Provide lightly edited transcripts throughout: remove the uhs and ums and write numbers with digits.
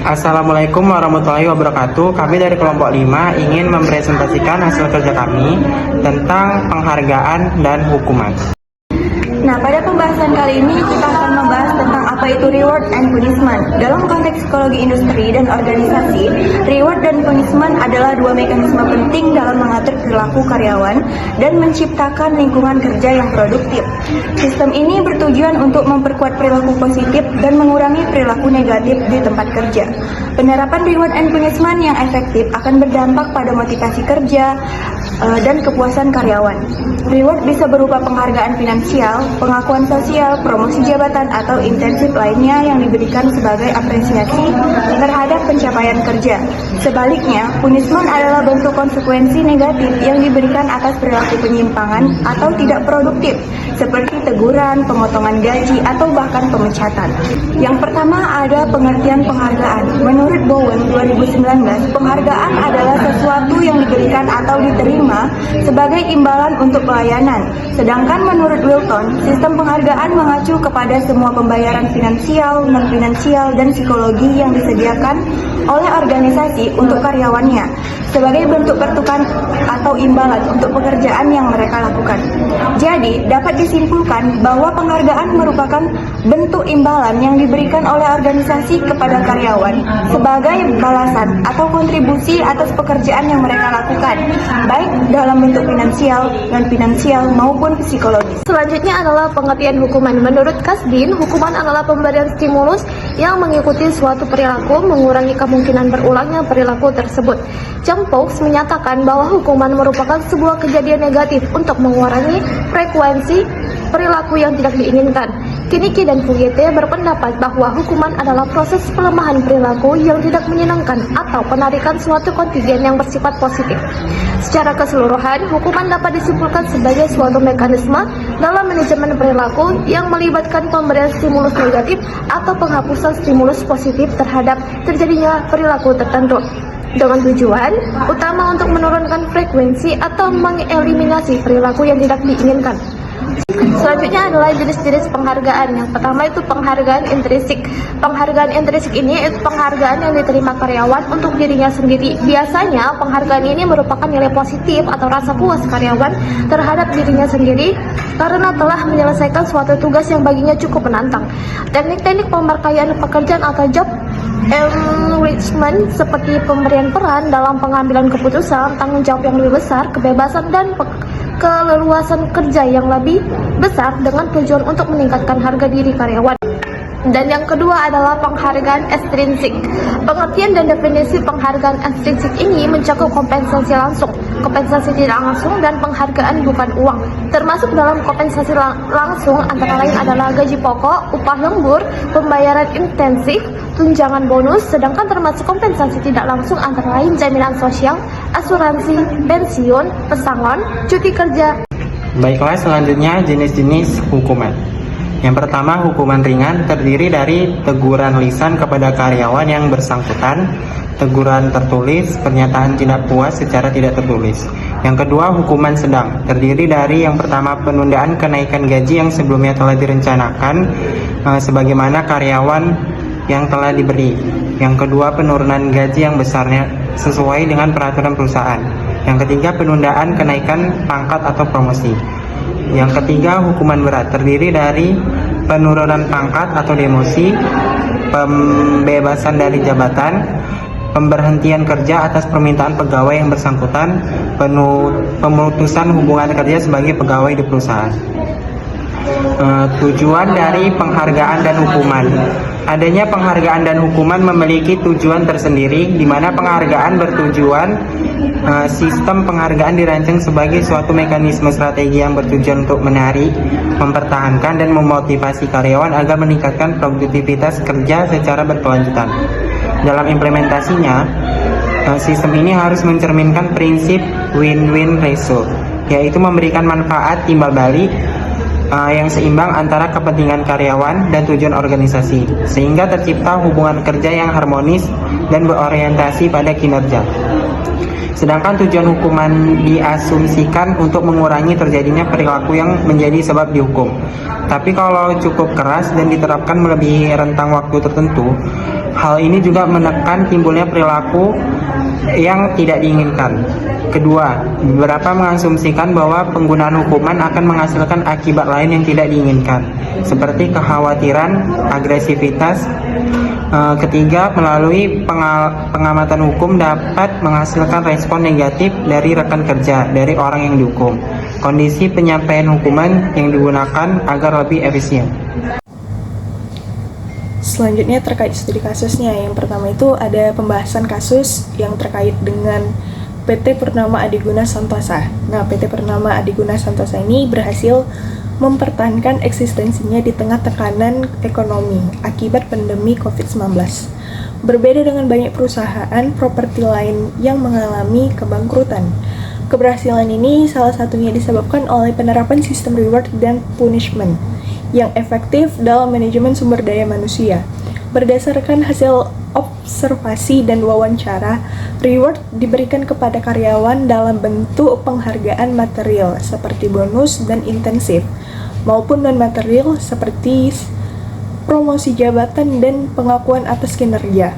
Assalamualaikum warahmatullahi wabarakatuh. Kami dari kelompok 5 ingin mempresentasikan hasil kerja kami tentang penghargaan dan hukuman. Nah, pada pembahasan kali ini kita akan membahas tentang apa itu reward and punishment. Dalam konteks psikologi industri dan organisasi, reward dan punishment adalah dua mekanisme penting dalam mengatur perilaku karyawan dan menciptakan lingkungan kerja yang produktif. Sistem ini bertujuan untuk memperkuat perilaku positif dan mengurangi perilaku negatif di tempat kerja. Penerapan reward and punishment yang efektif akan berdampak pada motivasi kerja dan kepuasan karyawan. Reward bisa berupa penghargaan finansial, pengakuan sosial, promosi jabatan, atau insentif lainnya yang diberikan sebagai apresiasi terhadap pencapaian kerja. Sebaliknya, punishment adalah bentuk konsekuensi negatif yang diberikan atas perilaku penyimpangan atau tidak produktif, seperti teguran, pemotongan gaji, atau bahkan pemecatan. Yang pertama ada pengertian penghargaan. Menurut Bowen 2019, penghargaan adalah sesuatu yang diberikan atau diterima sebagai imbalan untuk pelayanan. Sedangkan menurut Wilton, sistem penghargaan mengacu kepada semua pembayaran finansial, non-finansial, dan psikologi yang disediakan oleh organisasi untuk karyawannya sebagai bentuk pertukaran atau imbalan untuk pekerjaan yang mereka lakukan. Jadi, dapat disimpulkan bahwa penghargaan merupakan bentuk imbalan yang diberikan oleh organisasi kepada karyawan sebagai balasan atau kontribusi atas pekerjaan yang mereka lakukan, baik dalam bentuk finansial, non-finansial, maupun psikologis. Selanjutnya adalah pengertian hukuman. Menurut Kasdin, hukuman adalah pemberian stimulus yang mengikuti suatu perilaku, mengurangi kemungkinan berulangnya perilaku tersebut. Fox menyatakan bahwa hukuman merupakan sebuah kejadian negatif untuk mengurangi frekuensi perilaku yang tidak diinginkan. Kiniki dan Fugete berpendapat bahwa hukuman adalah proses pelemahan perilaku yang tidak menyenangkan atau penarikan suatu kontingen yang bersifat positif. Secara keseluruhan, hukuman dapat disimpulkan sebagai suatu mekanisme dalam manajemen perilaku yang melibatkan pemberian stimulus negatif atau penghapusan stimulus positif terhadap terjadinya perilaku tertentu, dengan tujuan utama untuk menurunkan frekuensi atau mengeliminasi perilaku yang tidak diinginkan. Selanjutnya adalah jenis-jenis penghargaan. Yang pertama itu penghargaan intrinsik. Penghargaan intrinsik ini itu penghargaan yang diterima karyawan untuk dirinya sendiri. Biasanya penghargaan ini merupakan nilai positif atau rasa puas karyawan terhadap dirinya sendiri karena telah menyelesaikan suatu tugas yang baginya cukup menantang. Teknik-teknik pemberkayaan pekerjaan atau job enrichment seperti pemberian peran dalam pengambilan keputusan, tanggung jawab yang lebih besar, kebebasan dan keleluasan kerja yang lebih besar dengan tujuan untuk meningkatkan harga diri karyawan. Dan yang kedua adalah penghargaan ekstrinsik. Pengertian dan definisi penghargaan ekstrinsik ini mencakup kompensasi langsung, kompensasi tidak langsung, dan penghargaan bukan uang. Termasuk dalam kompensasi langsung antara lain adalah gaji pokok, upah lembur, pembayaran intensif, tunjangan bonus, sedangkan termasuk kompensasi tidak langsung antara lain jaminan sosial, asuransi, pensiun, pesangon, cuti kerja. Baiklah, selanjutnya jenis-jenis hukuman. Yang pertama, hukuman ringan terdiri dari teguran lisan kepada karyawan yang bersangkutan, teguran tertulis, pernyataan tidak puas secara tidak tertulis. Yang kedua, hukuman sedang terdiri dari yang pertama, penundaan kenaikan gaji yang sebelumnya telah direncanakan sebagaimana karyawan yang telah diberi. Yang kedua, penurunan gaji yang besarnya sesuai dengan peraturan perusahaan. Yang ketiga, penundaan kenaikan pangkat atau promosi. Yang ketiga, hukuman berat terdiri dari penurunan pangkat atau demosi, pembebasan dari jabatan, pemberhentian kerja atas permintaan pegawai yang bersangkutan, pemutusan hubungan kerja sebagai pegawai di perusahaan. Tujuan dari penghargaan dan hukuman. Adanya penghargaan dan hukuman memiliki tujuan tersendiri, di mana penghargaan bertujuan sistem penghargaan dirancang sebagai suatu mekanisme strategi yang bertujuan untuk menarik, mempertahankan, dan memotivasi karyawan agar meningkatkan produktivitas kerja secara berkelanjutan. Dalam implementasinya, sistem ini harus mencerminkan prinsip win-win ratio, yaitu memberikan manfaat timbal balik yang seimbang antara kepentingan karyawan dan tujuan organisasi, sehingga tercipta hubungan kerja yang harmonis dan berorientasi pada kinerja. Sedangkan tujuan hukuman diasumsikan untuk mengurangi terjadinya perilaku yang menjadi sebab dihukum. Tapi kalau cukup keras dan diterapkan melebihi rentang waktu tertentu, hal ini juga menekan timbulnya perilaku yang tidak diinginkan. Kedua, beberapa mengasumsikan bahwa penggunaan hukuman akan menghasilkan akibat lain yang tidak diinginkan, seperti kekhawatiran, agresivitas. Ketiga, melalui pengamatan hukum dapat menghasilkan respon negatif dari rekan kerja, dari orang yang dihukum. Kondisi penyampaian hukuman yang digunakan agar lebih efisien. Selanjutnya terkait studi kasusnya. Yang pertama itu ada pembahasan kasus yang terkait dengan PT Purnama Adiguna Santosa. Nah, PT Purnama Adiguna Santosa ini berhasil mempertahankan eksistensinya di tengah tekanan ekonomi akibat pandemi COVID-19. Berbeda dengan banyak perusahaan properti lain yang mengalami kebangkrutan. Keberhasilan ini salah satunya disebabkan oleh penerapan sistem reward dan punishment yang efektif dalam manajemen sumber daya manusia. Berdasarkan hasil observasi dan wawancara, reward diberikan kepada karyawan dalam bentuk penghargaan material seperti bonus dan intensif, maupun non-material seperti promosi jabatan dan pengakuan atas kinerja.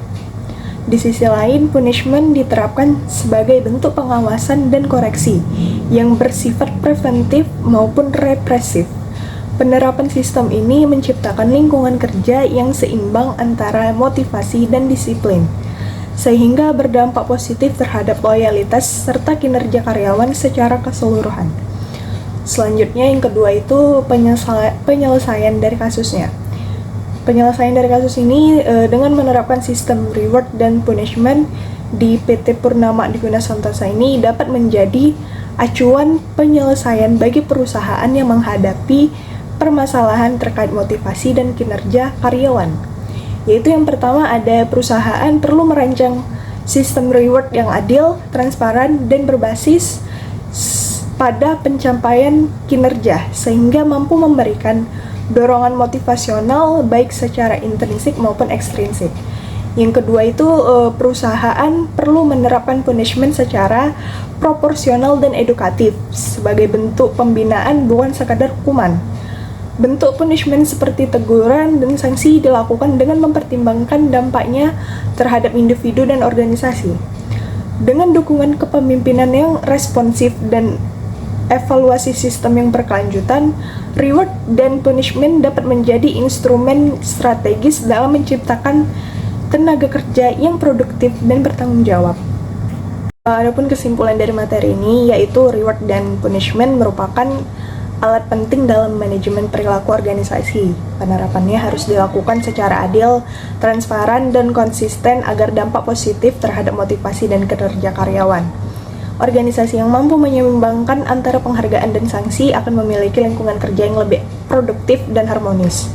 Di sisi lain, punishment diterapkan sebagai bentuk pengawasan dan koreksi yang bersifat preventif maupun represif. Penerapan sistem ini menciptakan lingkungan kerja yang seimbang antara motivasi dan disiplin, sehingga berdampak positif terhadap loyalitas serta kinerja karyawan secara keseluruhan. Selanjutnya yang kedua itu penyelesaian dari kasusnya. Penyelesaian dari kasus ini dengan menerapkan sistem reward dan punishment di PT Purnama Adiguna Santosa ini dapat menjadi acuan penyelesaian bagi perusahaan yang menghadapi permasalahan terkait motivasi dan kinerja karyawan. Yaitu yang pertama ada perusahaan perlu merancang sistem reward yang adil, transparan, dan berbasis pada pencapaian kinerja sehingga mampu memberikan dorongan motivasional baik secara intrinsik maupun ekstrinsik. Yang kedua itu perusahaan perlu menerapkan punishment secara proporsional dan edukatif sebagai bentuk pembinaan bukan sekadar hukuman. Bentuk punishment seperti teguran dan sanksi dilakukan dengan mempertimbangkan dampaknya terhadap individu dan organisasi. Dengan dukungan kepemimpinan yang responsif dan evaluasi sistem yang berkelanjutan, reward dan punishment dapat menjadi instrumen strategis dalam menciptakan tenaga kerja yang produktif dan bertanggung jawab. Adapun kesimpulan dari materi ini yaitu reward dan punishment merupakan alat penting dalam manajemen perilaku organisasi. Penerapannya harus dilakukan secara adil, transparan, dan konsisten agar dampak positif terhadap motivasi dan kinerja karyawan. Organisasi yang mampu menyeimbangkan antara penghargaan dan sanksi akan memiliki lingkungan kerja yang lebih produktif dan harmonis.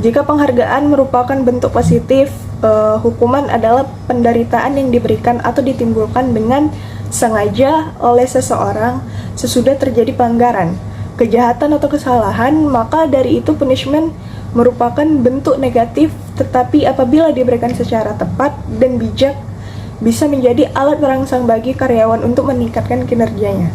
Jika penghargaan merupakan bentuk positif, hukuman adalah penderitaan yang diberikan atau ditimbulkan dengan sengaja oleh seseorang sesudah terjadi pelanggaran, kejahatan atau kesalahan, maka dari itu punishment merupakan bentuk negatif, tetapi apabila diberikan secara tepat dan bijak, bisa menjadi alat perangsang bagi karyawan untuk meningkatkan kinerjanya.